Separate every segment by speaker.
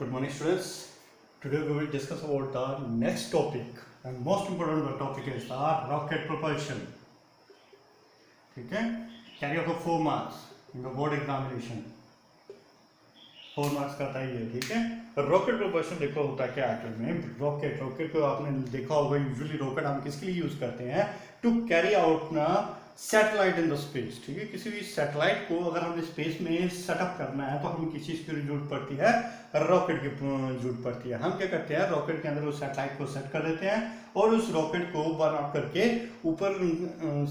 Speaker 1: Good morning, students. Today we will discuss about the next topic, and most important topic is the rocket propulsion. ठीक है, carry over 4 marks in the board examination. 4 marks का था ये, ठीक है. Rocket propulsion देखो होता क्या एक्चुअल में. रॉकेट को आपने देखा होगा. यूजुअली रॉकेट हम किसके लिए यूज करते हैं? टू कैरी आउट ना सैटेलाइट इन द स्पेस. ठीक है, किसी भी सैटेलाइट को अगर हमने स्पेस में सेटअप करना है तो हमें किस चीज की जरूरत पड़ती है? रॉकेट की जरूरत पड़ती है. हम क्या करते हैं, रॉकेट के अंदर उस सैटेलाइट को सेट कर देते हैं और उस रॉकेट को बर्न अप करके ऊपर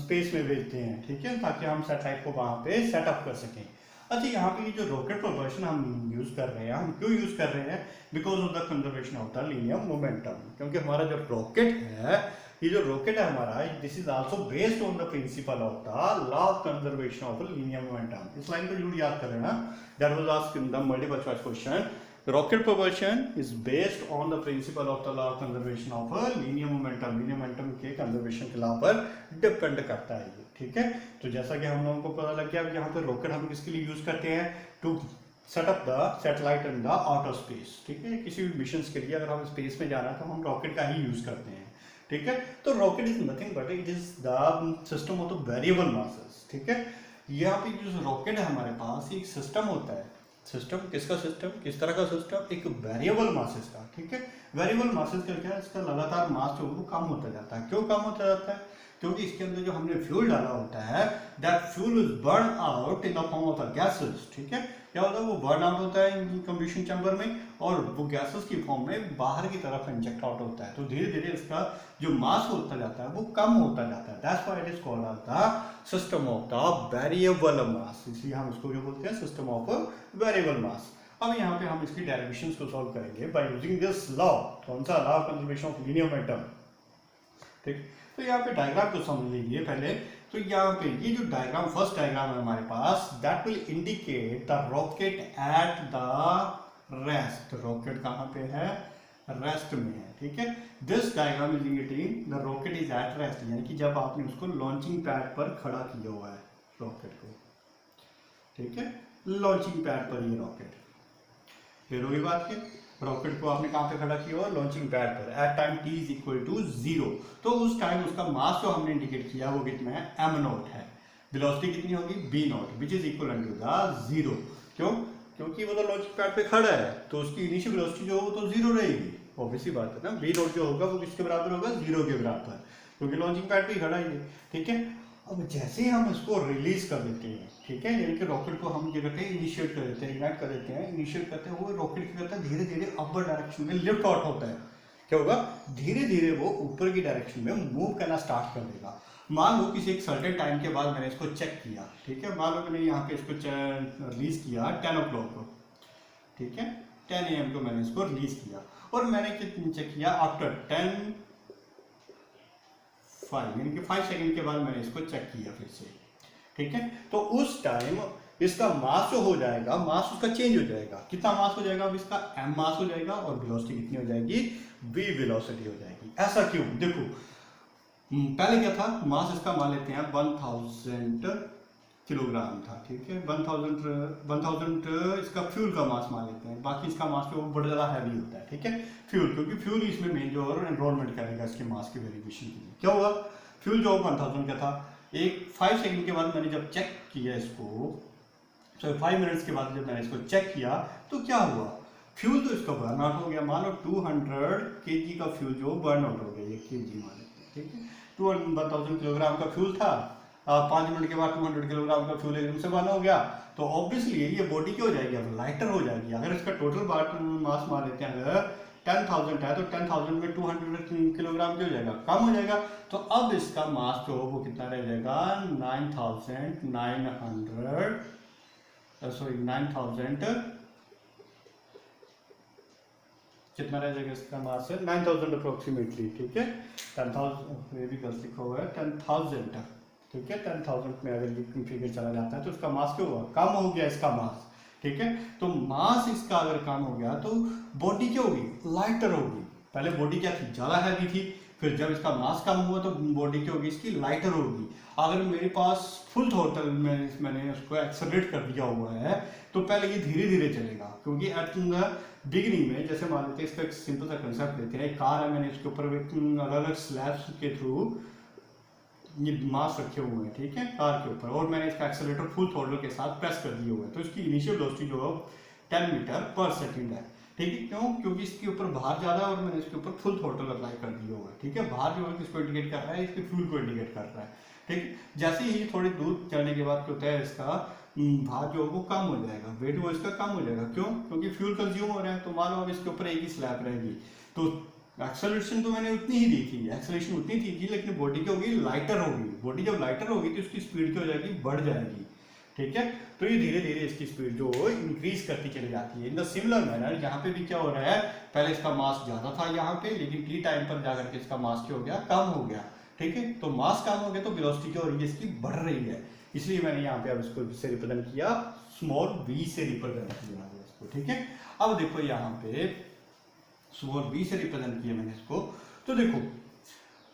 Speaker 1: स्पेस में भेजते हैं. ठीक है, ताकि हम सैटेलाइट को वहां पे सेटअप कर सकें. अच्छा, यहाँ पे जो रॉकेट प्रोपल्शन हम यूज कर रहे हैं, हम क्यों यूज कर रहे हैं? Because of the conservation of the linear momentum. क्योंकि हमारा जो रॉकेट है, ये जो रॉकेट है हमारा, this is also based on the principle of the law of conservation of linear momentum. इस लाइन को जरूर याद कर लेना. That was asked in the multiple choice question. Rocket propulsion is based on the principle of the law of conservation of linear momentum. Linear momentum के conservation के law पर depend करता है ये. ठीक है, तो जैसा कि हम लोगों को पता लग गया, यहाँ पे रॉकेट हम किसके लिए यूज करते हैं? To set up the satellite in the outer space. ठीक है, किसी भी मिशन के लिए अगर हम स्पेस में जाना है तो हम रॉकेट का ही यूज करते हैं. ठीक है, तो rocket is nothing but it is the system of the variable masses. ठीक है, यहाँ पे जो रॉकेट है हमारे पास, एक सिस्टम होता है. सिस्टम किसका सिस्टम? किस तरह का सिस्टम? एक वेरिएबल मासेस का. ठीक है, वेरिएबल मासेस का क्या है? इसका लगातार मास जो है वो कम होता जाता है. क्यों कम होता जाता है? क्योंकि इसके अंदर जो हमने फ्यूल डाला होता है, that fuel is burn out in the form of the gases. ठीक है, क्या होता है? वो बर्न आउट होता है कंबशन चैम्बर में और वो गैसेस की फॉर्म में बाहर की तरफ इंजेक्ट आउट होता है. तो धीरे धीरे इसका जो मास होता जाता है वो कम होता जाता है. That's why it is called the system of the variable mass. इसलिए हम इसको जो बोलते हैं, सिस्टम ऑफ वेरिएबल मास. अब यहाँ पे हम इसकी डेरिवेशंस को सॉल्व करेंगे बाय यूजिंग दिस लॉ. कौन सा? Law of conservation of linear momentum. ठीक, तो यहाँ पे डायग्राम को समझ लीजिए पहले. तो यहाँ पे ये जो डायग्राम, फर्स्ट डायग्राम है हमारे पास, that will indicate the rocket at the rest. Rocket कहाँ पे है? रेस्ट में है. ठीक है, this diagram is indicating the rocket is at rest, यानी कि जब आपने उसको लॉन्चिंग पैड पर खड़ा किया हुआ है रॉकेट को. ठीक है, लॉन्चिंग पैड पर ये रॉकेट. फिर वही बात है, रॉकेट को आपने कहां पे खड़ा किया हुआ? लॉन्चिंग पैड पर. At time t is equal to 0. तो उस टाइम उसका मास जो हमने इंडिकेट किया वो कितना है? m0 है. वेलोसिटी कितनी होगी? b0, which is equal to the 0. क्यों? क्योंकि वो तो लॉन्चिंग पैड पे खड़ा है, तो उसकी इनिशियल वेलोसिटी जो हो तो 0 रहेगी. ऑब्वियसली बात है ना. b0 जो होगा वो किसके बराबर होगा? 0 के बराबर, क्योंकि लॉन्चिंग पैड पे खड़ा है. ठीक है, अब जैसे ही हम इसको रिलीज कर देते हैं, ठीक है, यानी कि रॉकेट को हम क्या करते हैं? इनिशिएट कर देते हैं, इग्नाइट कर देते हैं. इनिशिएट करते हैं, वो रॉकेट क्या करता है? धीरे धीरे अपर डायरेक्शन में लिफ्ट आउट होता है. क्या होगा? धीरे धीरे वो ऊपर की डायरेक्शन में मूव करना स्टार्ट कर देगा. मान लो किसी एक सर्टेन टाइम के बाद मैंने इसको चेक किया. ठीक है, मान लो मैंने यहाँ पे इसको रिलीज किया 10 o'clock को. ठीक है, 10 AM को मैंने इसको रिलीज किया और मैंने चेक किया आफ्टर 5 यानी कि 5 सेकंड के बाद मैंने इसको चेक किया फिर से. ठीक है, तो उस टाइम इसका मास जो हो जाएगा, मास उसका चेंज हो जाएगा. कितना मास हो जाएगा? अब इसका m मास हो जाएगा और वेलोसिटी कितनी हो जाएगी? v वेलोसिटी हो जाएगी. ऐसा क्यों? देखो, पहले क्या था? मास इसका मान लेते हैं 1000 किलोग्राम था. ठीक है, 1000 इसका फ्यूल का मास मान लेते हैं. बाकी इसका मास जो बहुत ज़्यादा हैवी होता है. ठीक है, फ्यूल, क्योंकि फ्यूल इसमें मेन जो एनरोलमेंट करेगा इसके मास की वेरिएशन के लिए. क्या होगा? फ्यूल जो 1000 का था, एक 5 सेकंड के बाद मैंने जब चेक किया इसको, 5 मिनट्स के बाद जब मैंने इसको चेक किया तो क्या हुआ? फ्यूल तो इसका बर्न आउट हो गया. मान लो 200 kg का फ्यूल जो बर्न आउट हो गया, 1 kg मान लेते हैं. ठीक है, 1000 किलोग्राम का फ्यूल था. 5 मिनट के बाद 200 किलोग्राम का फ्यूल एकदम से बर्न हो गया. तो ऑब्वियसली ये बॉडी क्या हो जाएगी? अब लाइटर हो जाएगी. अगर इसका टोटल मास मान लेते हैं, अगर 10,000 है तो 10,000 में 200 किलोग्राम क्या हो जाएगा? कम हो जाएगा. तो अब इसका मास जो वो कितना रह जाएगा? 9,000 कितना रह जाएगा इसका मास? 9,000 अप्रोक्सीमेटली. ठीक है, 10,000 ये भी गलत लिखा हुआ है, 10,000. ठीक है, 10,000 में अगर ये फिगर चला जाता है तो इसका मास क्या हुआ? कम हो गया इसका मास. ठीक है, तो मास इसका अगर कम हो गया तो बॉडी क्या होगी? लाइटर होगी. पहले बॉडी क्या थी? ज़्यादा हैवी थी. फिर जब इसका मास कम हुआ तो बॉडी क्या होगी, इसकी लाइटर होगी। अगर मेरे पास फुल थ्रॉटल में मैंने उसको एक्सेलरेट कर दिया हुआ है तो पहले ये धीरे धीरे चलेगा, क्योंकि एट द बिगिनिंग में जैसे मान लेते हैं, इसका एक सिंपल सा कंसेप्ट लेते हैं, एक कार है, मैंने इसके ऊपर अलग अलग स्लैब्स के थ्रू ये मास रखे हुए हैं, ठीक है, कार के ऊपर, और मैंने इसका एक्सेलरेटर फुल थ्रॉटल के साथ प्रेस कर दिया हुआ है, तो इसकी इनिशियल वेलोसिटी जो है 10 मीटर पर सेकंड है, ठीक है। क्यों? क्योंकि इसके ऊपर भार ज्यादा है और मैंने इसके ऊपर फुल थ्रॉटल अप्लाई कर दिया हुआ है, ठीक है। भार जो है किसको इंडिकेट कर रहा है, इसके फ्यूल को इंडिकेट कर रहा है, ठीक है। जैसे ही थोड़ी दूर चलने के बाद क्या होता है, इसका भार जो है वो कम हो जाएगा, वेट वो इसका कम हो जाएगा। क्यों? क्योंकि फ्यूल कंज्यूम हो रहा है। तो मान लो अब इसके ऊपर एक ही स्लैब रहेगी, तो एक्सेलरेशन तो मैंने उतनी ही दी थी, एक्सेलरेशन उतनी थी, लेकिन बॉडी क्या होगी, लाइटर होगी। बॉडी जब लाइटर होगी तो इसकी स्पीड क्या हो जाएगी, बढ़ जाएगी, ठीक है। तो ये धीरे धीरे इसकी स्पीड जो इंक्रीज करती चली जाती है। इन द सिमिलर मैनर यहाँ पे भी क्या हो रहा है, पहले इसका मास ज्यादा था यहाँ पे, लेकिन टी टाइम पर जाकर के इसका मास क्या हो गया, कम हो गया, ठीक है। तो मास कम हो गया तो वेलोसिटी क्या हो रही है, इसकी बढ़ रही है। इसलिए मैंने यहाँ पे अब इसको से रिप्रेजेंट किया, स्मॉल v से रिप्रेजेंट किया इसको, ठीक है। अब देखो यहाँ पे स्मॉल v से रिप्रेजेंट किया मैंने इसको। तो देखो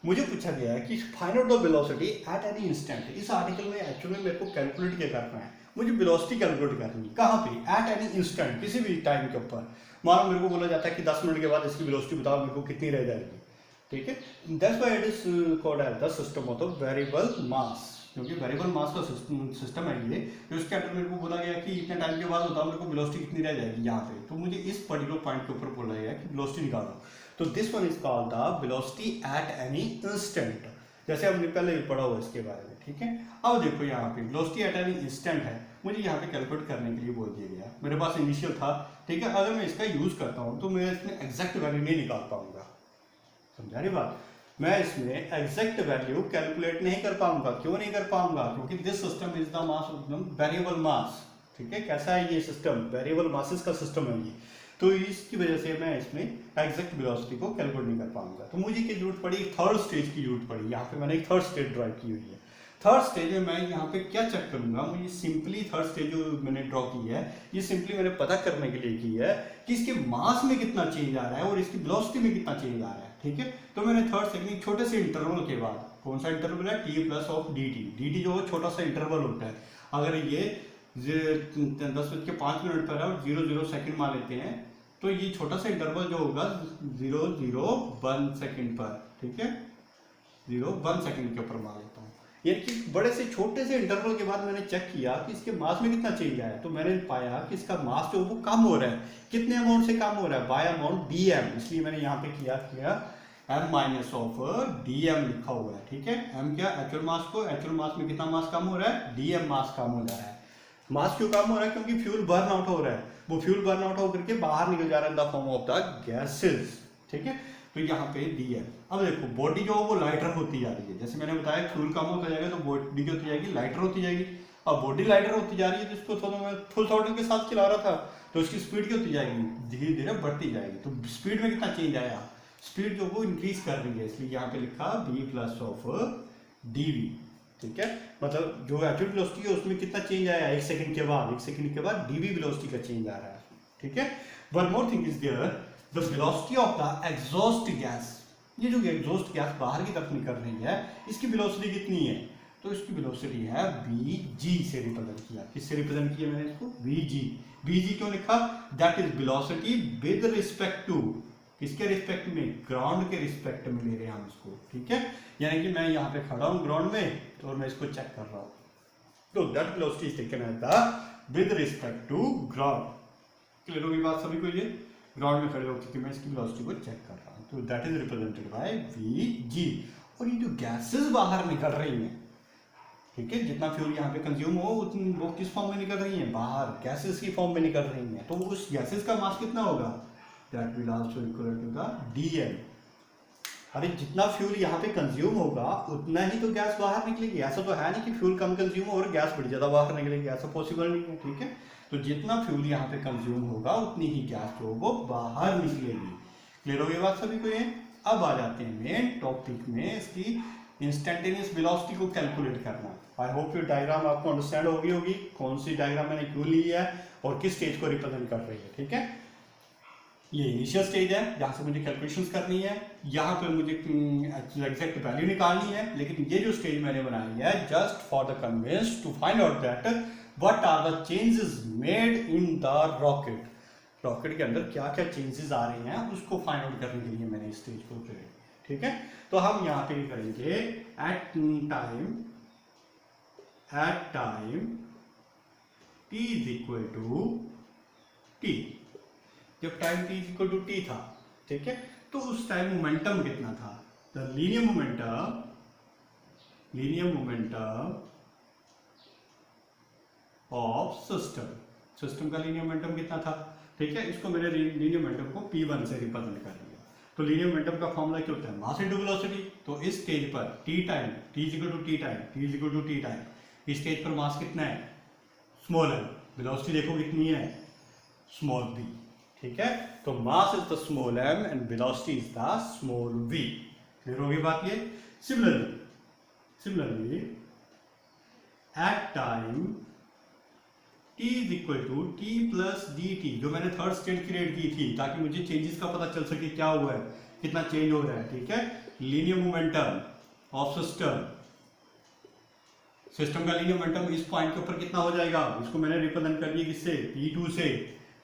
Speaker 1: मुझे पूछा गया है कि find out the velocity at any instant. इस आर्टिकल में एक्चुअली मेरे को कैलकुलेट क्या करना है, मुझे वेलोसिटी कैलकुलेट करनी है। कहाँ पे? एट एनी इंस्टेंट, किसी भी टाइम के ऊपर। मान लो मेरे को बोला जाता है कि 10 मिनट के बाद इसकी वेलोसिटी बताओ मेरे को कितनी रह जाएगी, ठीक है। That's why it is called as the system of the variable mass, क्योंकि वेरिएबल मास का सिस्टम है ये। तो इसके अंदर मेरे को बोला गया कि इतने टाइम के बाद बताओ मेरे को वेलोसिटी कितनी रह जाएगी यहाँ पे। तो मुझे इस पर्टिकुलर पॉइंट के ऊपर बोला गया कि वेलोसिटी निकालो। तो this one is called the velocity at any instant, जैसे हमने पहले पढ़ा हुआ इसके बारे में, ठीक है। अब देखो यहाँ पे वेलोसिटी एट एनी इंस्टेंट है, मुझे यहाँ पे कैलकुलेट करने के लिए बोल दिया गया। मेरे पास इनिशियल था, ठीक है। अगर मैं इसका यूज करता हूँ तो मैं इसमें एग्जैक्ट वैल्यू नहीं निकाल पाऊंगा, समझा रही बात। मैं इसमें एग्जैक्ट वैल्यू कैलकुलेट नहीं कर पाऊंगा। क्यों नहीं कर पाऊंगा? क्योंकि this system is the mass of variable mass, ठीक है। कैसा है ये सिस्टम? वेरिएबल मासेस का सिस्टम है ये। तो इसकी वजह से मैं इसमें एग्जैक्ट वेलोसिटी को कैलकुलेट नहीं कर पाऊंगा। तो मुझे की जरूरत पड़ी, थर्ड स्टेज की जरूरत पड़ी। यहाँ पे मैंने एक थर्ड स्टेज ड्रॉ की हुई है। थर्ड स्टेज में मैं यहाँ पे क्या चेक करूंगा, मुझे सिंपली थर्ड स्टेज जो मैंने ड्रॉ की है, ये सिंपली मैंने पता करने के लिए की है कि इसके मास में कितना चेंज आ रहा है और इसकी वेलोसिटी में कितना चेंज आ रहा है, ठीक है। तो मैंने थर्ड स्टेज में छोटे से इंटरवल के बाद, कौन सा इंटरवल है, T plus of D T. D T जो छोटा सा इंटरवल होता है, अगर ये 10:05 पर है और 0.0 सेकंड मान लेते हैं, तो ये छोटा सा इंटरवल जो होगा 0.01 सेकंड पर, ठीक है, 0.1 सेकंड के ऊपर मान लेता हूँ। यानी कि बड़े से छोटे से इंटरवल के बाद मैंने चेक किया कि इसके मास में कितना चेंज आया। तो मैंने पाया कि इसका मास जो वो कम हो रहा है। कितने अमाउंट से कम हो रहा है? Bye amount dm। इसलिए मैंने यहाँ पे किया m माइनस ऑफ dm लिखा हुआ है, ठीक है। m क्या? एक्चुअल मास को, एक्चुअल मास में कितना मास कम हो रहा है? dm मास कम हो जा रहा है। मास क्यों कम हो रहा है? क्योंकि फ्यूल बर्न आउट हो रहा है। वो फ्यूल बर्न आउट होकर के बाहर निकल जा रहा है in the form of the gases, ठीक है। तो यहाँ पे dm। अब देखो बॉडी जो है वो लाइटर होती जा रही है। जैसे मैंने बताया फ्यूल कम होता जाएगा तो बॉडी क्या होती जाएगी? लाइटर होती जाएगी। अब बॉडी लाइटर होती जा रही है, जिसको थोड़ा मैं फुल थ्रॉटल के साथ चला रहा था, तो उसकी स्पीड क्या होती जाएगी? धीरे धीरे बढ़ती जाएगी। तो स्पीड में कितना चेंज आया? स्पीड जो वो इंक्रीज कर रही है, इसलिए यहाँ पे लिखा v प्लस ऑफ dv, ठीक है। मतलब जो एक्चुअल वेलोसिटी है उसमें कितना चेंज आया? 1 सेकंड के बाद, 1 सेकंड के बाद dv वेलोसिटी का चेंज आ रहा है, ठीक है। One more thing is there, the velocity of the exhaust gas. ये जो एग्जॉस्ट गैस बाहर की तरफ निकल रही है, इसकी वेलोसिटी कितनी है? तो इसकी वेलोसिटी है vg से रिप्रेजेंट किया। किससे रिप्रेजेंट किया मैंने इसको? vg। vg क्यों लिखा? That is velocity with respect to, किसके रिस्पेक्ट में? ग्राउंड के रिस्पेक्ट में ले रहे हैं हम इसको, ठीक है। यानी कि मैं यहाँ पे खड़ा हूँ ग्राउंड में, तो और मैं इसको चेक कर रहा हूँ, तो that velocity is taken as the with respect to ground. Clear होगी बात सभी को? ये ग्राउंड में खड़े होकर मैं इसकी वेलोसिटी को चेक कर रहा हूँ, तो that is represented by vg। और ये जो गैसेस बाहर निकल रही हैं, ठीक है, जितना फ्यूल यहाँ पे कंज्यूम हो उतनी वो किस फॉर्म में निकल रही हैं? बाहर गैसेस की फॉर्म में निकल रही हैं। तो उस गैसेस का मास कितना होगा? That will also equal to the dm। अरे जितना फ्यूल यहाँ पे कंज्यूम होगा उतना ही तो गैस बाहर निकलेगी। ऐसा तो है नहीं कि फ्यूल कम कंज्यूम हो और गैस बड़ी ज्यादा बाहर निकलेगी, ऐसा पॉसिबल नहीं है, ठीक है। तो जितना फ्यूल यहाँ पे कंज्यूम होगा उतनी ही गैस जो वो बाहर निकलेगी। क्लियर हो गई बात सभी को? ये अब आ जाते हैं मेन टॉपिक में, इसकी इंस्टेंटेनियस वेलोसिटी को कैलकुलेट करना। आई होप ये डायग्राम आपको अंडरस्टैंड होगी कौन सी डायग्राम मैंने क्यों ली है और किस स्टेज को रिप्रेजेंट कर रही है, ठीक है। ये इनिशियल स्टेज है जहाँ से मुझे कैलकुलेशंस करनी है, यहाँ पे मुझे एग्जैक्ट वैल्यू निकालनी है। लेकिन ये जो स्टेज मैंने बनाई है just for the convince to find out that what are the changes made in the rocket. Rocket के अंदर क्या क्या चेंजेस आ रहे हैं उसको फाइंड आउट करने के लिए मैंने इस स्टेज को चुना। ठीक है, तो हम यहाँ पे करेंगे at time t is equal to T. जब time t is equal to T था, ठीक है, तो उस टाइम मोमेंटम कितना था? The linear momentum of system का लीनियर मोमेंटम कितना था? ठीक है, इसको मैंने लीनियर मोमेंटम को P1 से रिप्रेजेंट कर दिया। तो लीनियर मोमेंटम का फॉर्मूला क्या होता है? Mass into velocity. तो इस स्टेज पर t is equal to t time, इस स्टेज पर मास कितना है? Small m। वेलोसिटी देखो कितनी है? Small v। ठीक है, तो mass is the small m and velocity is the small v। Clear होगी बात ये? Similarly at time t is equal to t plus dt, जो मैंने थर्ड स्टेट क्रिएट की थी ताकि मुझे चेंजेस का पता चल सके क्या हुआ है, कितना चेंज हो रहा है। ठीक है, लीनियर मोमेंटम ऑफ सिस्टम का लीनियर मोमेंटम इस पॉइंट के ऊपर कितना हो जाएगा? इसको मैंने रिप्रेजेंट कर दिया किससे? P2 से।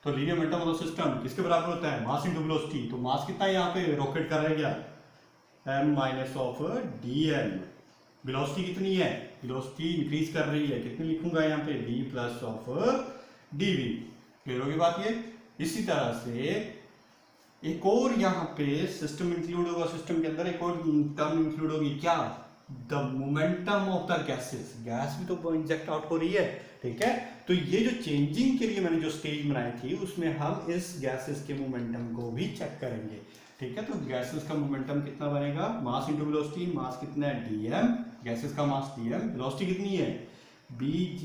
Speaker 1: तो लीनियर मोमेंटम ऑफ सिस्टम किसके बराबर होता है? Mass into velocity. तो मास कितना है यहाँ पे रॉकेट का रह गया? m minus of dm। Velocity कितनी है? वेलोसिटी इंक्रीज कर रही है, कितनी लिखूंगा यहाँ पे? v plus of dv। Clear होगी बात ये? इसी तरह से एक और यहाँ पे सिस्टम इंक्लूड होगा, सिस्टम के अंदर एक और टर्म इंक्लूड होगी, क्या? The momentum of the gases. Gas भी तो इंजेक्ट आउट हो रही है। ठीक है, तो ये जो चेंजिंग के लिए मैंने जो स्टेज बनाई थी उसमें हम इस गैसेस के मोमेंटम को भी चेक करेंगे। ठीक है, तो गैसेस का मोमेंटम कितना बनेगा? मास इनटू वेलोसिटी। मास कितना है? dm। गैसेस का मास dm। वेलोसिटी कितनी है? bg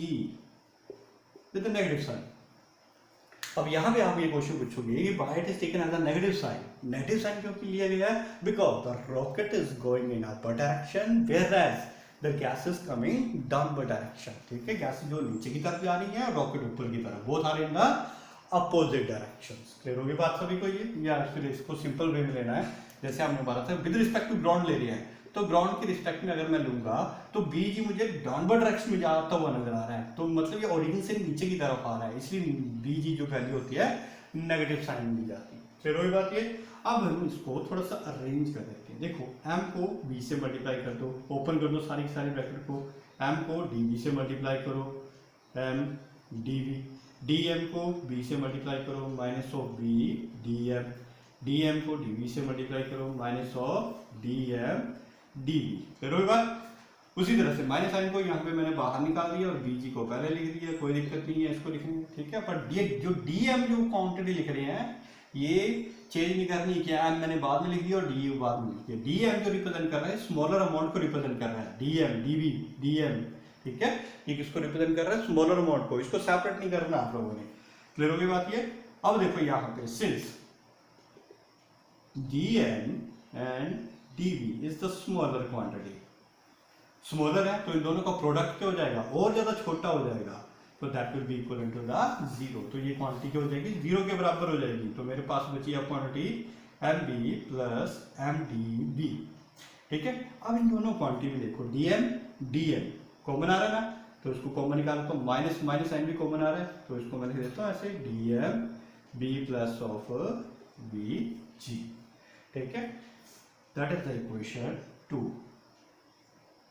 Speaker 1: with negative sign. अब यहाँ पे आप ये क्वेश्चन पूछोगे कि why it is taken as a negative sign. Negative sign क्यों लिया गया है? Because the rocket is going in upper direction whereas the gas is coming downward direction. ठीक है, गैस जो नीचे की तरफ जा रही है और रॉकेट ऊपर की तरफ, both are in the opposite directions. Clear होगी बात सभी को ये? या फिर इसको सिंपल वे में लेना है, जैसे हमने बोला था विद रिस्पेक्ट टू ग्राउंड ले लिया है, तो ग्राउंड के रिस्पेक्ट में अगर मैं लूंगा तो बीजी मुझे डाउनवर्ड डायरेक्शन में जाता हुआ नजर आ रहा है, तो मतलब ये ओरिजिन से नीचे की तरफ आ रहा है, इसलिए बीजी जो वैल्यू होती है नेगेटिव साइन दी जाती है। फिर वही बात ये, अब हम इसको थोड़ा सा अरेंज कर देते हैं। देखो m को b से मल्टीप्लाई कर दो, ओपन कर दो सारी की सारी ब्रैकेट को, m को dv से मल्टीप्लाई करो, m dv, dm को b से मल्टीप्लाई करो, minus of b dm, dm को dv से मल्टीप्लाई करो, माइनस ऑफ dm dv। फिर वही बात उसी तरह से माइनस साइन को यहाँ पे मैंने बाहर निकाल दिया और bg को पहले लिख दिया, कोई दिक्कत नहीं है इसको लिखने में। ठीक है, पर जो dm जो क्वांटिटी लिख रहे हैं ये चेंज नहीं करनी कि m मैंने बाद में लिख दिया और du बाद में लिख दिया। dm जो रिप्रेजेंट कर रहा है स्मॉलर अमाउंट को रिप्रेजेंट कर रहा है, dm dv dm। ठीक है, ये किसको रिप्रेजेंट कर रहा है? स्मॉलर अमाउंट को, इसको सेपरेट नहीं करना आप लोगों ने। क्लियर हो गई बात ये? अब देखो यहाँ पे since dm and dv is the smaller quantity, smaller है तो इन दोनों का प्रोडक्ट क्या हो जाएगा? और ज्यादा छोटा हो जाएगा, तो that will be equal to the zero. तो ये क्वांटिटी क्या हो जाएगी? जीरो के बराबर हो जाएगी। तो मेरे पास बची है क्वांटिटी mb प्लस mdv। ठीक है, अब इन दोनों क्वांटिटी में देखो dm dm कॉमन आ रहा है ना, तो इसको कॉमन निकालो तो माइनस माइनस साइन भी कॉमन आ रहा है, तो इसको मैं लिख देता हूँ ऐसे dm b plus of bg। ठीक है, दैट इज द इक्वेशन 2।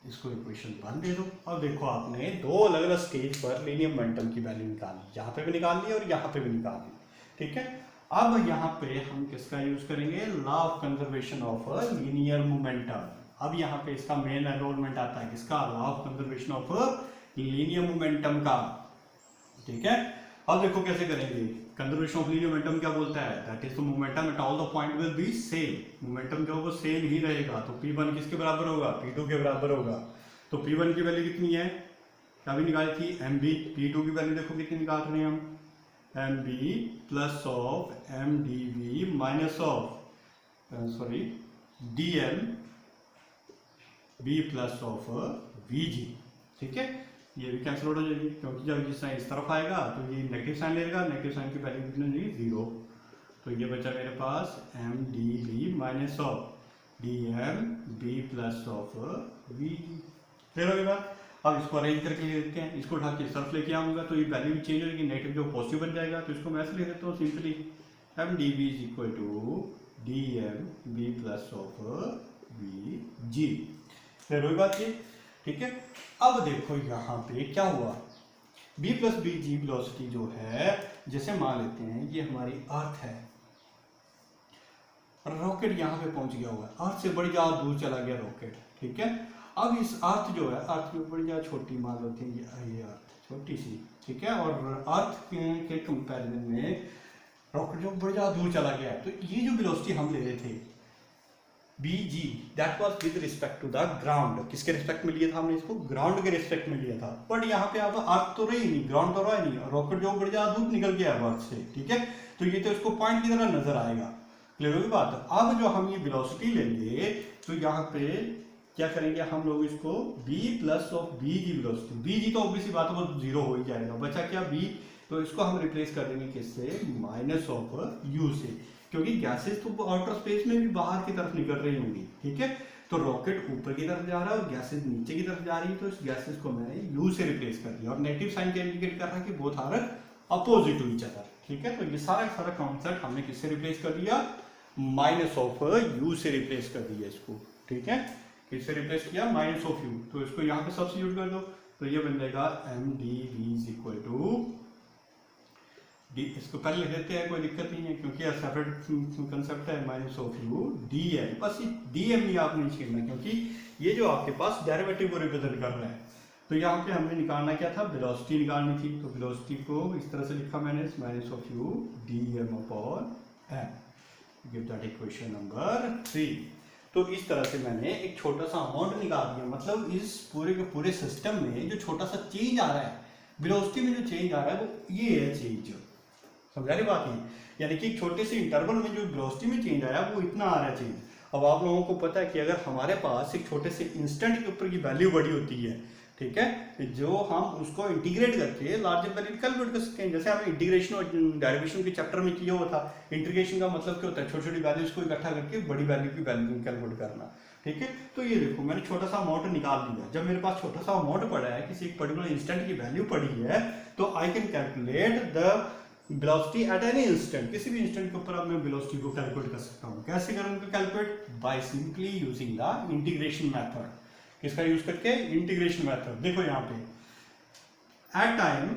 Speaker 1: इसको इक्वेशन 1 दे दो। अब देखो आपने दो अलग अलग स्टेज पर लीनियर मोमेंटम की वैल्यू निकाली, यहाँ पे भी निकाल ली और यहाँ पे भी निकाल ली। ठीक है, अब यहाँ पे हम किसका यूज करेंगे? Law of conservation of linear momentum. अब यहाँ पे इसका मेन एनरोलमेंट आता है किसका? Law of conservation of linear momentum का। ठीक है, अब देखो कैसे करेंगे। कंजर्वेशन ऑफ लीनियर मोमेंटम क्या बोलता है? That is the momentum at all the point will be same. Momentum जो है वो सेम ही रहेगा, तो P1 किसके बराबर होगा? P2 के बराबर होगा। तो P1 की वैल्यू कितनी है? क्या भी निकाली थी? mb। P2 की वैल्यू देखो कितनी निकाल रहे हैं हम? mb plus of mdv minus of dm b plus of vg। ठीक है, ये भी कैंसिल आउट हो जाएगी क्योंकि जब ये साइन इस तरफ आएगा तो ये नेगेटिव साइन लेगा, नेगेटिव साइन की वैल्यू कितनी हो जाएगी? 0। तो ये बचा मेरे पास M D V minus of D M B plus of V. Clear होगी बात। अब इसको अरेंज करके ले देते हैं, इसको उठा के इस तरफ लेके आऊँगा तो ये वैल्यू भी चेंज हो जाएगी, नेगेटिव जो पॉजिटिव बन जाएगा। तो इसको मैं ऐसे ले देता हूँ simply, m D v is equal to d M B plus of v g. Clear होगी बात ये, ठीक है। अब देखो यहाँ पे क्या हुआ, b plus B G velocity जो है, जैसे मान लेते हैं ये हमारी अर्थ है, रॉकेट यहाँ पे पहुंच गया हुआ है, अर्थ से बड़ी ज़्यादा दूर चला गया रॉकेट, ठीक है। अब इस अर्थ जो है, अर्थ में बड़ी ज़्यादा छोटी मान लेते हैं, ये अर्थ छोटी सी, ठीक है, और अर्थ के कंपैरिजन में रॉकेट जो बड़ी ज़्यादा दूर चला गया है, तो ये जो वेलोसिटी हम ले रहे थे b g, that was with respect to the ground. किसके रिस्पेक्ट में लिया था हमने इसको, ग्राउंड के रिस्पेक्ट में लिया था। बट यहाँ पे अब अर्थ तो रही नहीं, ग्राउंड तो रहा नहीं, रॉकेट जो बड़ी ज़्यादा दूर निकल गया है अर्थ से, ठीक है। तो ये तो इसको पॉइंट की तरह नजर आएगा। क्लियर होगी बात। अब जो हम ये वेलोसिटी लेंगे तो यहाँ पे क्या करेंगे हम लोग, इसको b plus of B G velocity, B G तो ऑब्वियसली बात है वो जीरो हो ही जाएगा, बचा क्या b, तो इसको हम रिप्लेस कर देंगे किससे, माइनस ऑफ u से, क्योंकि गैसेस तो आउटर स्पेस में भी बाहर की तरफ निकल रही होंगी, ठीक है। तो रॉकेट ऊपर की तरफ जा रहा है और गैसेस नीचे की तरफ जा रही है, तो इस गैसेस को मैंने u से रिप्लेस कर दिया और नेगेटिव साइन क्या इंडिकेट कर रहा है कि both are opposite to each other, ठीक है। तो ये सारा कॉन्सेप्ट हमने किससे रिप्लेस कर दिया, माइनस ऑफ u से रिप्लेस कर दिया इसको, ठीक है। किससे रिप्लेस किया, माइनस ऑफ u। तो इसको यहाँ पे सब्स्टिट्यूट कर दो, तो ये बन जाएगा m D v is equal to d, इसको पहले लिख देते हैं, कोई दिक्कत नहीं है क्योंकि सेपरेट कंसेप्ट है, minus of u d m, बस डी एम ही आपने छेड़ना क्योंकि ये जो आपके पास डेरिवेटिव को रिप्रेजेंट कर रहा है। तो यहाँ पे हमने निकालना क्या था, वेलोसिटी निकालनी थी, तो वेलोसिटी को इस तरह से लिखा मैंने, minus of u d m upon m, give that equation number 3। तो इस तरह से मैंने एक छोटा सा अमाउंट निकाल दिया, मतलब इस पूरे के पूरे सिस्टम में जो छोटा सा चेंज आ रहा है, वेलोसिटी में जो चेंज आ रहा है वो ये है चेंज, समझा रही बात है। यानी कि एक छोटे से इंटरवल में जो वेलोसिटी में चेंज आया वो इतना आ रहा है चेंज। अब आप लोगों को पता है कि अगर हमारे पास एक छोटे से इंस्टेंट के ऊपर की वैल्यू बड़ी होती है, ठीक है, जो हम उसको इंटीग्रेट करके लार्जर वैल्यू कैलकुलेट कर सकते हैं। जैसे हमने इंटीग्रेशन और डेरिवेशन के चैप्टर में किया हुआ था, इंटीग्रेशन का मतलब क्या होता है, छोटी छोटी वैल्यूज को इकट्ठा करके बड़ी वैल्यू की वैल्यू कैलकुलेट करना, ठीक है। तो ये देखो मैंने छोटा सा अमाउंट निकाल दिया, जब मेरे पास छोटा सा अमाउंट पड़ा है, किसी एक पर्टिकुलर इंस्टेंट की वैल्यू पड़ी है, तो I can calculate the velocity at any instant, किसी भी इंस्टेंट के ऊपर अब मैं वेलोसिटी को कैलकुलेट कर सकता हूँ। कैसे करूँगा calculate, by simply using the integration method. किसका यूज करके, इंटीग्रेशन मेथड। देखो यहाँ पे at time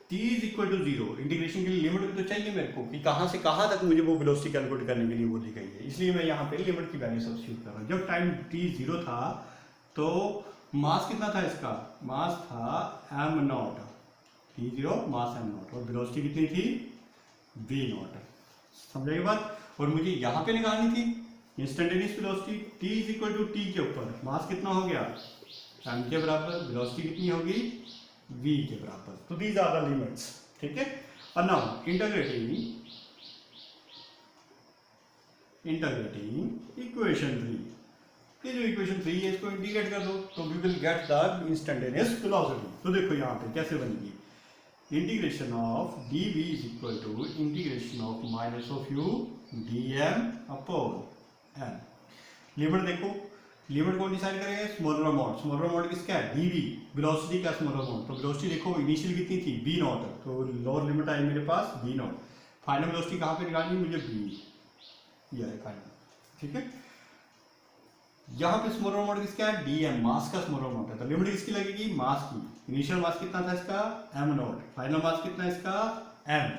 Speaker 1: t is equal to 0, integration के लिए लिमिट भी तो चाहिए मेरे को कि कहाँ से कहाँ तक मुझे वो वेलोसिटी कैलकुलेट करने के लिए बोली गई है, इसलिए मैं यहाँ पे लिमिट की वैल्यू सब्स्टिट्यूट कर रहा हूँ। जब टाइम t 0 था तो मास कितना था इसका, मास था m0, t0 मास m0, और वेलोसिटी कितनी थी v0, समझाइए बात। और मुझे यहाँ पे निकालनी थी instantaneous velocity, t is equal to t के ऊपर मास कितना हो गया m के बराबर, वेलोसिटी कितनी होगी v के बराबर। तो दीज आर द लिमिट्स, ठीक है। और नाउ इंटीग्रेटिंग इक्वेशन 3, ये जो इक्वेशन 3 है इसको इंटीग्रेट कर दो तो we will get the instantaneous velocity. तो देखो यहाँ पे कैसे बनेगी, integration of dv is equal to integration of minus of u dm upon n। Limit देखो, लिमिट को डिसाइड करेंगे, स्मॉलर अमाउंट, स्मॉलर अमाउंट किसका है dv, वेलोसिटी का स्मॉलर अमाउंट। तो वेलोसिटी देखो इनिशियल कितनी थी v0, तो लोअर लिमिट आई मेरे पास v0, फाइनल वेलोसिटी कहाँ पे निकालनी मुझे v, ये है फाइनल, ठीक है। यहाँ पे स्मॉलर अमाउंट किसका है dm, मास का स्मॉलर अमाउंट है, तो लिमिट किसकी लगेगी, मास की। इनिशियल मास कितना था इसका m0, फाइनल मास कितना है इसका m,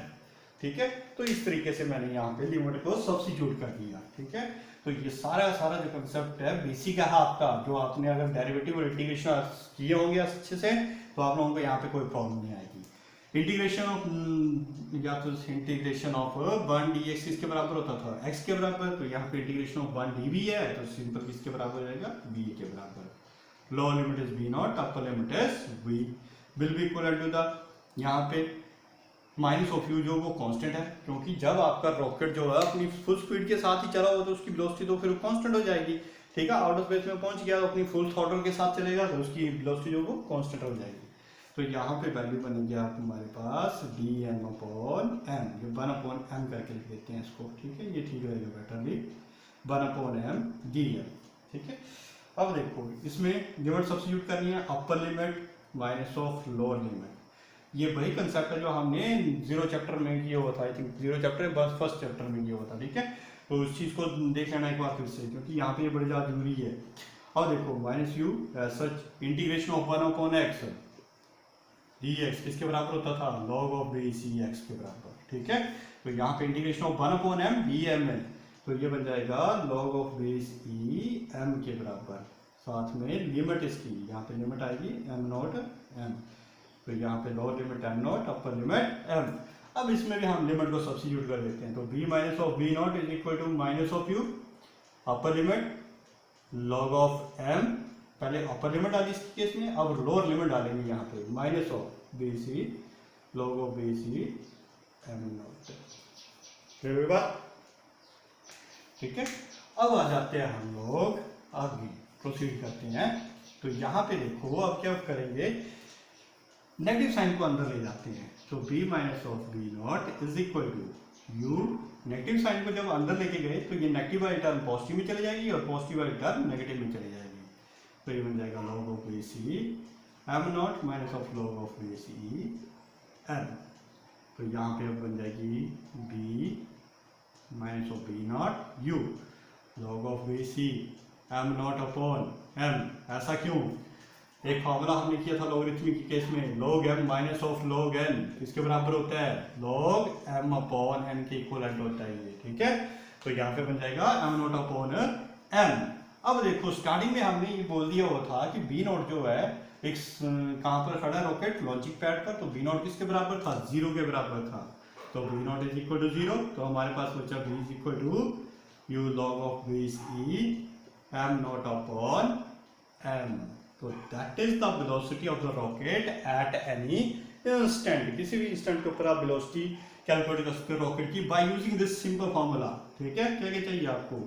Speaker 1: ठीक है। तो इस तरीके से मैंने यहाँ पे लिमिट को सब्स्टिट्यूट कर दिया, ठीक है। तो ये सारा जो कंसेप्ट है बेसिक है आपका, जो आपने अगर डेरिवेटिव और इंटीग्रेशन किए होंगे अच्छे से तो आप लोगों को यहाँ पे कोई प्रॉब्लम नहीं आएगी। इंटीग्रेशन ऑफ या तो इंटीग्रेशन ऑफ 1 dx किसके बराबर होता था, x के बराबर, तो यहाँ पे इंटीग्रेशन ऑफ 1 dv है तो सिंपल किसके बराबर हो जाएगा, v के बराबर। Lower limit is v0, upper limit is v will be equal to the, यहाँ पे माइनस ऑफ यू जो वो कांस्टेंट है, क्योंकि जब आपका रॉकेट जो है अपनी फुल स्पीड के साथ ही चला हुआ तो उसकी वेलोसिटी तो फिर कांस्टेंट हो जाएगी, ठीक है। आउटर स्पेस में पहुंच गया तो अपनी फुल थ्रॉटल के साथ चलेगा तो उसकी वेलोसिटी जो वो कांस्टेंट हो जाएगी। तो यहाँ पे वैल्यू बनेगी आप हमारे पास डी एम अपॉन एम, ये 1/m करके लिख देते हैं इसको, ठीक है, ये ठीक रहेगा बेटरली, 1/m डी एम, ठीक है। अब देखो इसमें लिमिट सब्स्टिट्यूट करनी है, upper limit minus of lower limit, ये वही कंसेप्ट है जो हमने 0 चैप्टर में किया हुआ था, आई थिंक 0 चैप्टर बस फर्स्ट चैप्टर में किया हुआ था, ठीक है। तो उस चीज़ को देख लेना एक बार फिर से, क्योंकि यहाँ पे ये बड़ी ज़्यादा जरूरी है। और देखो minus you such integration of 1/x dx किसके बराबर होता था, log of base E x के बराबर, ठीक है। तो यहाँ पे इंटीग्रेशन ऑफ 1/m dm है, तो ये बन जाएगा log of base E m के बराबर, साथ में लिमिट इसकी यहाँ पे लिमिट आएगी m0 m, तो यहाँ पे lower limit m0 upper limit m। अब इसमें भी हम लिमिट को सब्स्टिट्यूट कर देते हैं, तो b minus of b0 is equal to minus of u, upper limit log of m, पहले अपर लिमिट डाली इस केस में, अब लोअर लिमिट डालेंगे यहाँ पे माइनस ऑफ बेसी log ऑफ बेसी m0, फिर बात, ठीक है। अब आ जाते हैं हम लोग आगे प्रोसीड करते हैं। तो यहाँ पे देखो अब क्या करेंगे, नेगेटिव साइन को अंदर ले जाते हैं, तो b minus of b0 is equal to u, negative sign को जब अंदर लेके गए तो ये नेगेटिव वाली टर्म पॉजिटिव में चली जाएगी और पॉजिटिव वाली टर्म नेगेटिव में चली जाएगी, तो ये बन जाएगा log ऑफ बेसी m0 minus of log of बेसी m, तो यहाँ पे अब बन जाएगी b minus of b0 u, log of बेसी m0 अपॉन m, ऐसा क्यों, एक फॉर्मूला हमने किया था लॉगरिथमिक के केस में, log m minus of log n किसके बराबर होता है, log m अपॉन n के इक्वलेंट होता है ये, ठीक है। तो यहाँ पे बन जाएगा m0 अपॉन m। अब देखो स्टार्टिंग में हमने ये बोल दिया हुआ था कि b0 जो है एक कहाँ पर खड़ा है रॉकेट, लॉन्चिंग पैड पर, तो b0 किसके बराबर था, 0 के बराबर था, तो b0 इज इक्वल टू 0, तो हमारे पास बचा b is equal to u log of base e m0 upon m, तो that is the velocity of the rocket at any instant, किसी भी इंस्टेंट के ऊपर आप वेलोसिटी कैलकुलेट कर सकते हो रॉकेट की by using this simple formula, ठीक है। क्या क्या चाहिए आपको,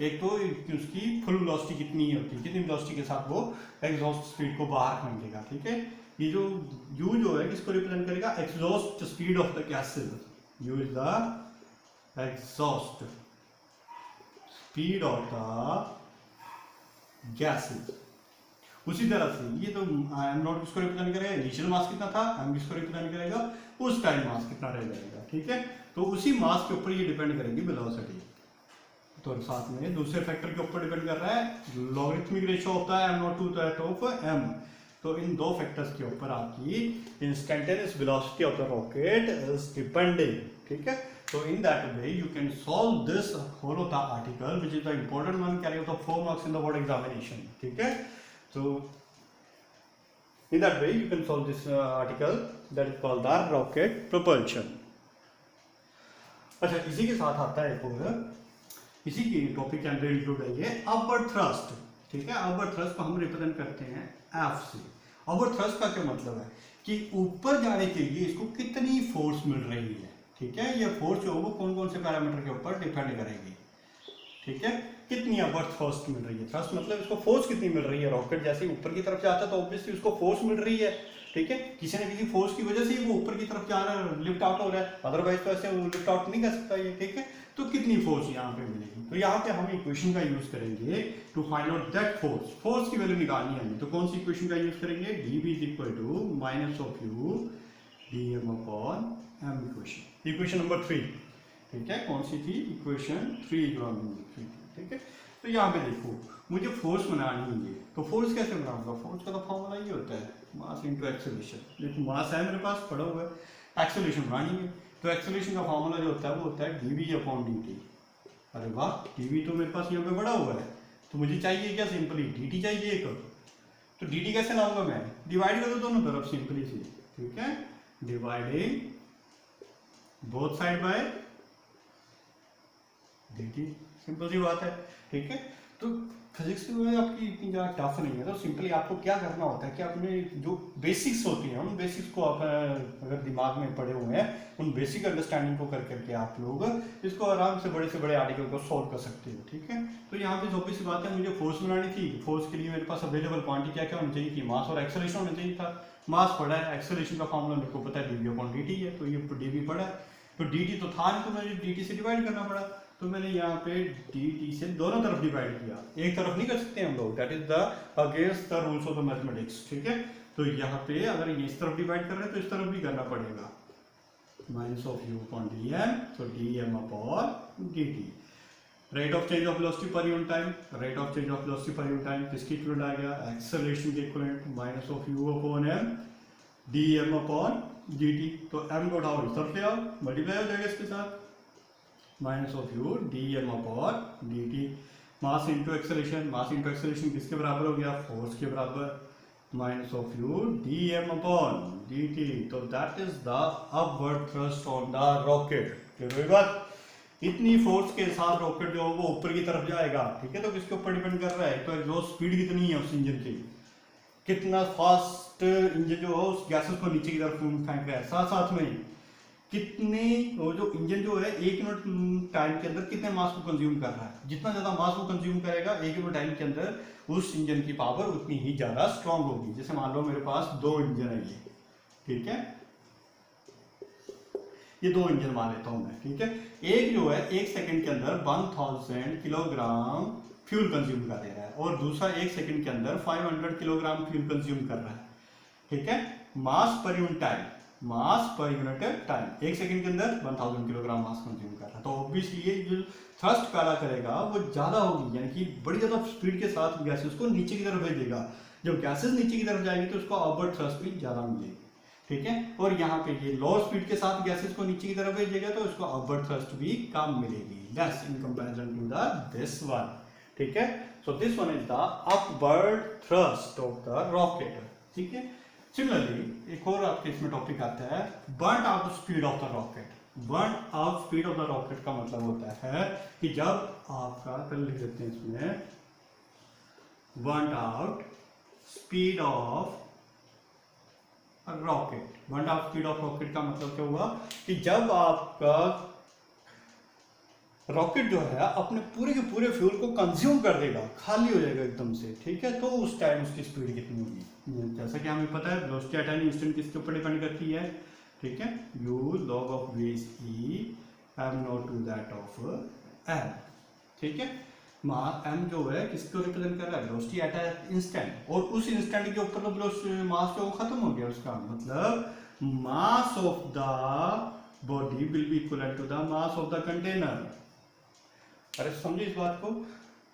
Speaker 1: एक तो उसकी फुल वेलोसिटी कितनी होती है, कितनी वेलोसिटी के साथ वो एग्जॉस्ट स्पीड को बाहर फेंकेगा, ठीक है। ये जो u जो है किसको रिप्रेजेंट करेगा, exhaust speed of the gases, u is the exhaust speed of the gases. उसी तरह से ये तो m0 किसको रिप्रेजेंट करेगा, इनिशियल मास कितना था, m किसको रिप्रेजेंट करेगा, उस टाइम मास कितना रह जाएगा, ठीक है। तो उसी मास के ऊपर ये डिपेंड करेगी वेलोसिटी, तो साथ में दूसरे फैक्टर के ऊपर डिपेंड कर रहा है लॉगरिथमिक रेशियो होता है m0 to that of m, तो इन दो फैक्टर्स के ऊपर आपकी instantaneous velocity of the rocket is depending, ठीक है। तो in that way you can solve this whole of the article which is the important one, carry out the 4 marks in the board examination, ठीक है। So in that way you can solve this article that is called the rocket propulsion। अच्छा इसी के साथ आता है एक और, इसी के टॉपिक के अंदर इंक्लूड है ये अपवर्ड थ्रस्ट, ठीक है। अपवर्ड थ्रस्ट को हम रिप्रेजेंट करते हैं F से। अपवर्ड थ्रस्ट का क्या मतलब है कि ऊपर जाने के लिए इसको कितनी फोर्स मिल रही है, ठीक है। ये फोर्स जो होगा कौन कौन से पैरामीटर के ऊपर डिपेंड करेगी, ठीक है। कितनी अपवर्ड थ्रस्ट मिल रही है, थ्रस्ट मतलब इसको फोर्स कितनी मिल रही है, रॉकेट जैसे ऊपर की तरफ जाता है तो ऑब्वियसली उसको फोर्स मिल रही है, ठीक है। किसी न किसी फोर्स की वजह से वो ऊपर की तरफ जा रहा है, लिफ्ट आउट हो रहा है, अदरवाइज तो ऐसे वो लिफ्ट आउट नहीं कर सकता ये, ठीक है। तो कितनी फोर्स यहाँ पे मिलेगी, तो यहाँ पे हम इक्वेशन का यूज करेंगे to find out that force, force की वैल्यू निकालनी है हमें, तो कौन सी इक्वेशन का यूज करेंगे, dB is equal to minus of u dm upon m equation, equation number 3, ठीक है। कौन सी थी, इक्वेशन 3 जो हमने लिखी थी, ठीक है। तो यहाँ पे देखो मुझे फोर्स बनानी है, तो फोर्स कैसे बनाऊंगा, फोर्स का तो फॉर्मूला ये होता है मास इनटू एक्सेलरेशन, देखो मास है मेरे पास पड़ा हुआ है, एक्सेलरेशन बनानी है, तो एक्सेलरेशन का फॉर्मूला जो होता है वो होता है dv अपॉन dt। अरे वाह, dv तो मेरे पास यहाँ पे बड़ा हुआ है, तो मुझे चाहिए क्या, सिंपली dt चाहिए एक, तो dt कैसे लाऊंगा मैं, डिवाइड कर दो दोनों तरफ सिंपली से, ठीक है। Dividing both side by dt, simple सी बात है, ठीक है। तो फिजिक्स में आपकी इतनी ज़्यादा टफ नहीं है, तो सिंपली आपको क्या करना होता है कि आपने जो बेसिक्स होती हैं उन बेसिक्स को आप अगर दिमाग में पड़े हुए हैं उन बेसिक अंडरस्टैंडिंग को कर करके आप लोग इसको आराम से बड़े आर्टिकल को सॉल्व कर सकते हो, ठीक है। तो यहाँ पे ऑब्वियस सी बात है, मुझे फोर्स बनानी थी, फोर्स के लिए मेरे पास अवेलेबल क्वांटिटी क्या क्या होनी चाहिए थी, मास और एक्सेलरेशन होना चाहिए था, मास पढ़ा है, एक्सेलरेशन का फॉर्मूला मेरे को पता है dv अपॉन dt है, तो ये dv पढ़ा है, तो dt तो था नहीं, तो मुझे dt से डिवाइड करना पड़ा, तो मैंने यहाँ पे dt से दोनों तरफ डिवाइड किया, एक तरफ नहीं कर सकते हम लोग, that is the against the rules of the mathematics, ठीक है। तो यहाँ पे अगर ये इस तरफ डिवाइड कर रहे हैं तो इस तरफ भी करना पड़ेगा, minus of u upon dm, तो dm upon dt। Rate of change of velocity per unit time, rate of change of velocity per unit time किसकी इक्विवेलेंट आ गया, एक्सेलरेशन के equivalent, minus of u upon m dm upon dt। तो m को उठाओ इस तरफ ले आओ, मल्टीप्लाई हो जाएगा इसके साथ, minus of u dm upon dt। Mass into acceleration, mass into acceleration किसके बराबर हो गया, फोर्स के बराबर, minus of u dm upon dt। तो that is the upward thrust on the rocket. Clear हुई बात। इतनी फोर्स के साथ रॉकेट जो वो ऊपर की तरफ जाएगा, ठीक है, तो किसके ऊपर डिपेंड कर रहा है, तो एग्जॉस्ट स्पीड कितनी है उस इंजन की, कितना फास्ट इंजन जो है उस गैसेस को नीचे की तरफ फेंक रहा है, साथ साथ में कितने वो जो इंजन जो है 1 यूनिट टाइम के अंदर कितने मास को कंज्यूम कर रहा है, जितना ज्यादा मास को कंज्यूम करेगा 1 यूनिट टाइम के अंदर उस इंजन की पावर उतनी ही ज्यादा स्ट्रांग होगी। जैसे मान लो मेरे पास 2 इंजन है ये, ठीक है, ये 2 इंजन मान लेता हूं मैं, ठीक है। एक जो है 1 सेकंड के अंदर 1000 किलोग्राम फ्यूल कंज्यूम कर दे रहा है और दूसरा 1 सेकंड के अंदर 500 किलोग्राम फ्यूल कंज्यूम कर रहा है, ठीक है। मास पर यूनिट टाइम, मास पर यूनिट टाइम 1 सेकंड के अंदर 1000 किलोग्राम मास कंज्यूम कर रहा है, तो ऑब्वियसली ये जो थ्रस्ट पैदा करेगा वो ज्यादा होगी, यानी कि बड़ी ज्यादा स्पीड के साथ गैसेस को नीचे की तरफ भेजेगा। जब गैसेस नीचे की तरफ जाएगी तो उसको अपवर्ड थ्रस्ट भी ज्यादा मिलेगी, ठीक है। और यहाँ पे ये लोअर स्पीड के साथ गैसेस को नीचे की तरफ भेजेगा तो उसको अपवर्ड थ्रस्ट भी कम मिलेगी, less in comparison to the this one, ठीक है। So this one is the upward thrust of the rocket, ठीक है। सिमिलरली एक और आपके इसमें टॉपिक आता है burn out speed of the rocket. Burn out speed of the rocket का मतलब होता है कि जब आपका, पहले लिख देते हैं इसमें, burn out speed of rocket. Burn out speed of rocket का मतलब क्या हुआ कि जब आपका रॉकेट जो है अपने पूरे के पूरे फ्यूल को कंज्यूम कर देगा, खाली हो जाएगा एकदम से, ठीक है, तो उस टाइम उसकी स्पीड कितनी होगी। जैसा कि हमें पता है वेलोसिटी एट एनी इंस्टेंट किसके ऊपर डिपेंड करती है, ठीक है, u log of v is e m naught to that of m, ठीक है। m जो है किसको रिप्रेजेंट कर रहा है, वेलोसिटी एट एन इंस्टेंट, और उस इंस्टेंट के ऊपर तो वेलोसिटी मास जो खत्म हो गया, उसका मतलब mass of the body will be equal to the mass of the container. अरे समझिए इस बात को,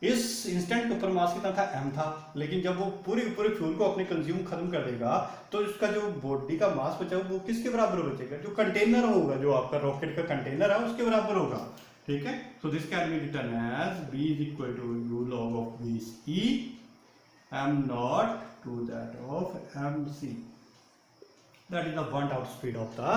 Speaker 1: इस इंस्टेंट के ऊपर मास कितना था, m था, लेकिन जब वो पूरे पूरे फ्यूल को अपने कंज्यूम खत्म कर देगा तो इसका जो बॉडी का मास बचा वो किसके बराबर बचेगा, जो कंटेनर होगा, जो आपका रॉकेट का कंटेनर है उसके बराबर होगा, ठीक है। So this can be written as b is equal to u log of v e m naught to that of mc, that is the burnt out speed of the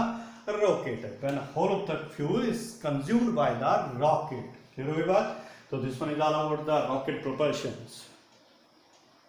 Speaker 1: rocket when whole of the fuel is consumed by the rocket। Clear हुई बात। तो this one is all about the rocket propulsion.